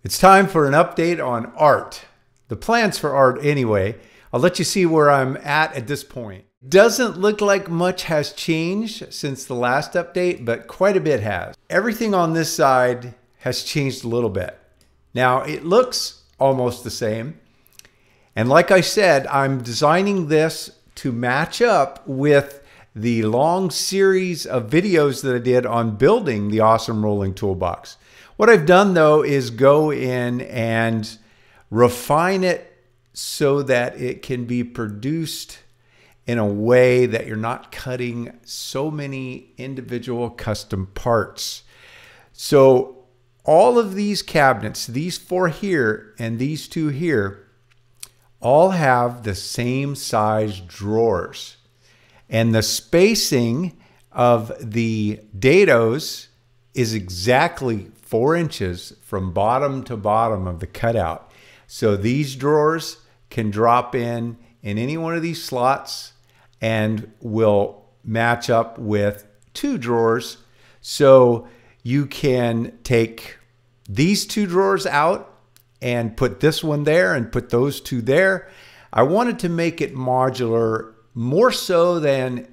It's time for an update on art. The plans for art anyway. I'll let you see where I'm at this point. Doesn't look like much has changed since the last update, but quite a bit has. Everything on this side has changed a little bit. Now it looks almost the same. And like I said, I'm designing this to match up with the long series of videos that I did on building the awesome rolling toolbox. What I've done though is go in and refine it so that it can be produced in a way that you're not cutting so many individual custom parts. So all of these cabinets, these four here and these two here, all have the same size drawers. And the spacing of the dados is exactly 4 inches from bottom to bottom of the cutout. So these drawers can drop in any one of these slots and will match up with 2 drawers. So you can take these 2 drawers out and put this one there and put those 2 there. I wanted to make it modular more so than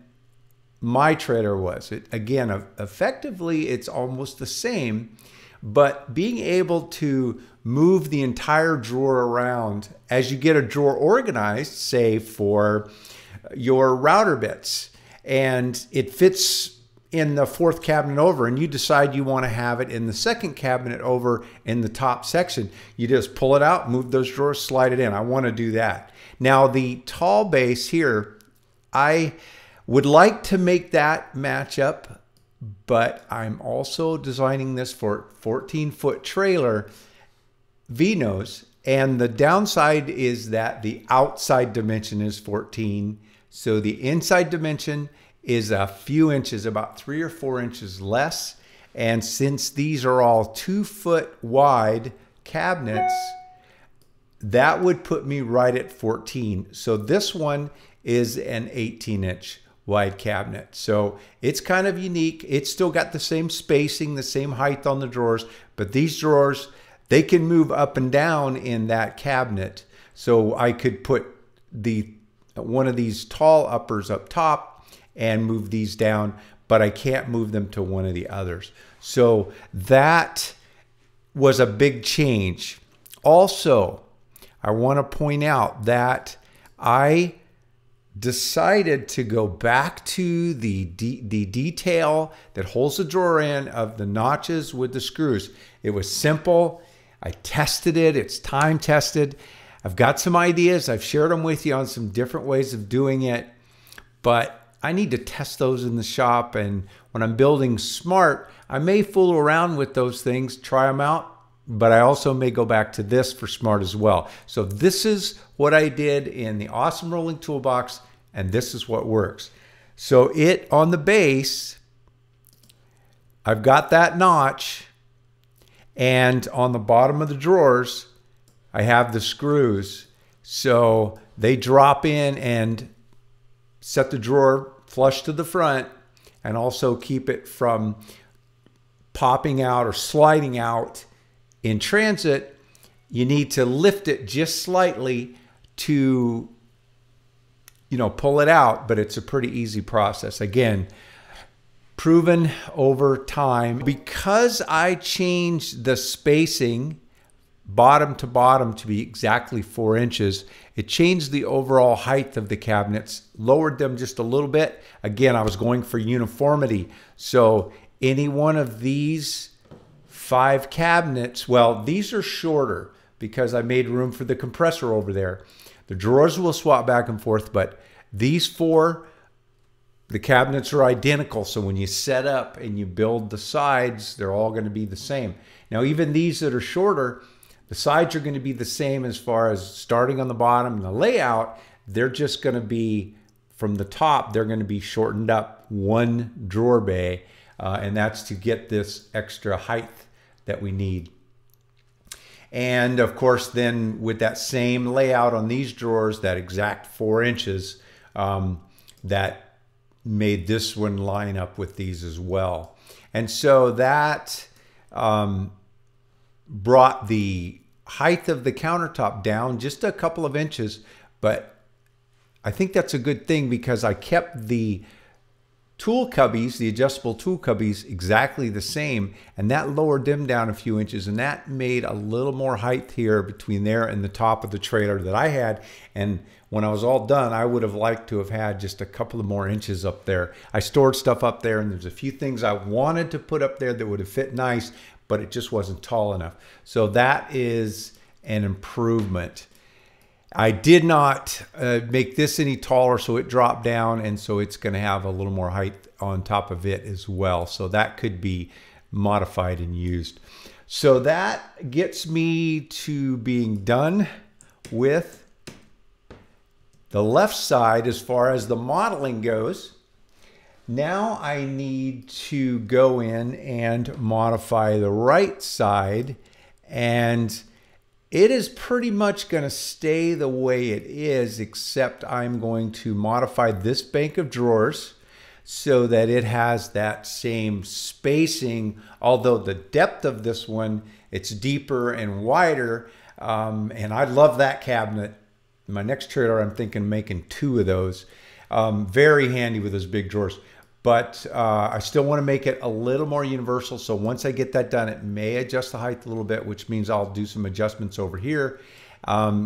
my trailer was. Again, effectively, it's almost the same, but being able to move the entire drawer around as you get a drawer organized, say for your router bits, and it fits in the 4th cabinet over, and you decide you want to have it in the 2nd cabinet over in the top section, you just pull it out, move those drawers, slide it in. I want to do that. Now the tall base here, I would like to make that match up, but I'm also designing this for 14-foot trailer V-nose, and the downside is that the outside dimension is 14, so the inside dimension is a few inches, about 3 or 4 inches less. And since these are all 2-foot wide cabinets, that would put me right at 14. So this one is an 18-inch wide cabinet. So it's kind of unique. It's still got the same spacing, the same height on the drawers, but these drawers, they can move up and down in that cabinet. So I could put one of these tall uppers up top and move these down, but I can't move them to one of the others. So that was a big change. Also, I want to point out that I decided to go back to the detail that holds the drawer in of the notches with the screws. It was simple. I tested it. It's time tested. I've got some ideas. I've shared them with you on some different ways of doing it, but I need to test those in the shop. And when I'm building smart, I may fool around with those things, try them out, but I also may go back to this for smart as well. So this is what I did in the awesome rolling toolbox, and this is what works. So on the base, I've got that notch, and on the bottom of the drawers, I have the screws. So they drop in and set the drawer flush to the front and also keep it from popping out or sliding out. In transit, you need to lift it just slightly to, pull it out, but it's a pretty easy process. Again, proven over time. Because I changed the spacing bottom to bottom to be exactly 4 inches, it changed the overall height of the cabinets, lowered them just a little bit. Again, I was going for uniformity. So any one of these 5 cabinets, well, these are shorter because I made room for the compressor over there. The drawers will swap back and forth, but these 4, the cabinets are identical. So when you set up and you build the sides, they're all going to be the same. Now, even these that are shorter, the sides are going to be the same as far as starting on the bottom and the layout. They're just going to be, from the top, they're going to be shortened up 1 drawer bay, and that's to get this extra height that we need. And of course, then with that same layout on these drawers, that exact 4 inches, that made this one line up with these as well. And so that brought the height of the countertop down just a couple of inches, but I think that's a good thing because I kept the tool cubbies, the adjustable tool cubbies, exactly the same, and that lowered them down a few inches, and that made a little more height here between there and the top of the trailer that I had. And when I was all done, I would have liked to have had just a couple of more inches up there. I stored stuff up there, and there's a few things I wanted to put up there that would have fit nice, but it just wasn't tall enough. So that is an improvement. I did not make this any taller, so it dropped down, and so it's going to have a little more height on top of it as well. So that could be modified and used. So that gets me to being done with the left side as far as the modeling goes. Now I need to go in and modify the right side, and it is pretty much going to stay the way it is, except I'm going to modify this bank of drawers so that it has that same spacing, although the depth of this one, it's deeper and wider, and I love that cabinet. In my next trailer, I'm thinking making 2 of those. Very handy with those big drawers. But I still want to make it a little more universal. So once I get that done, it may adjust the height a little bit, which means I'll do some adjustments over here.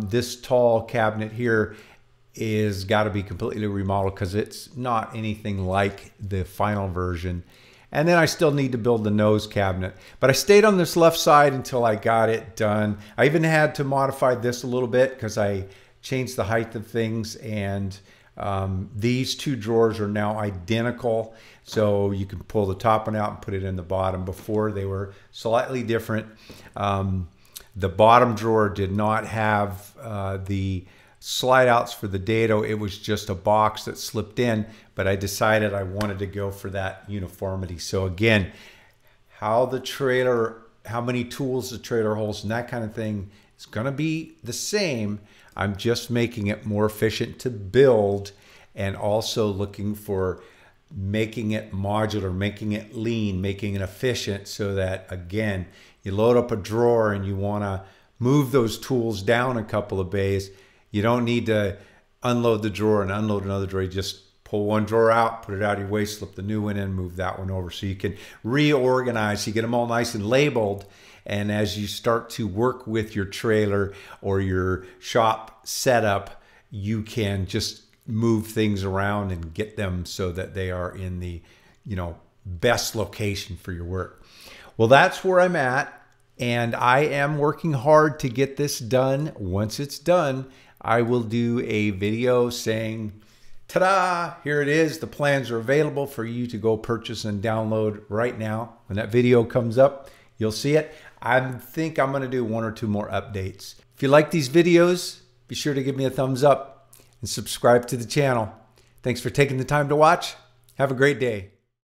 This tall cabinet here is got to be completely remodeled because it's not anything like the final version. And then I still need to build the nose cabinet. But I stayed on this left side until I got it done. I even had to modify this a little bit because I changed the height of things, and these 2 drawers are now identical, so you can pull the top one out and put it in the bottom. Before, they were slightly different. The bottom drawer did not have the slide outs for the dado. It was just a box that slipped in, but I decided I wanted to go for that uniformity. So again, how many tools the trailer holds and that kind of thing is going to be the same. I'm just making it more efficient to build, and also looking for making it modular, making it lean, making it efficient, so that, again, you load up a drawer and you want to move those tools down a couple of bays. You don't need to unload the drawer and unload another drawer. You just pull one drawer out, put it out of your way, slip the new one in, move that one over. So you can reorganize, you get them all nice and labeled. And as you start to work with your trailer or your shop setup, you can just move things around and get them so that they are in the, best location for your work. Well, that's where I'm at, and I am working hard to get this done. Once it's done, I will do a video saying, ta-da, here it is. The plans are available for you to go purchase and download right now. When that video comes up, you'll see it. I think I'm going to do 1 or 2 more updates. If you like these videos, be sure to give me a thumbs up and subscribe to the channel. Thanks for taking the time to watch. Have a great day.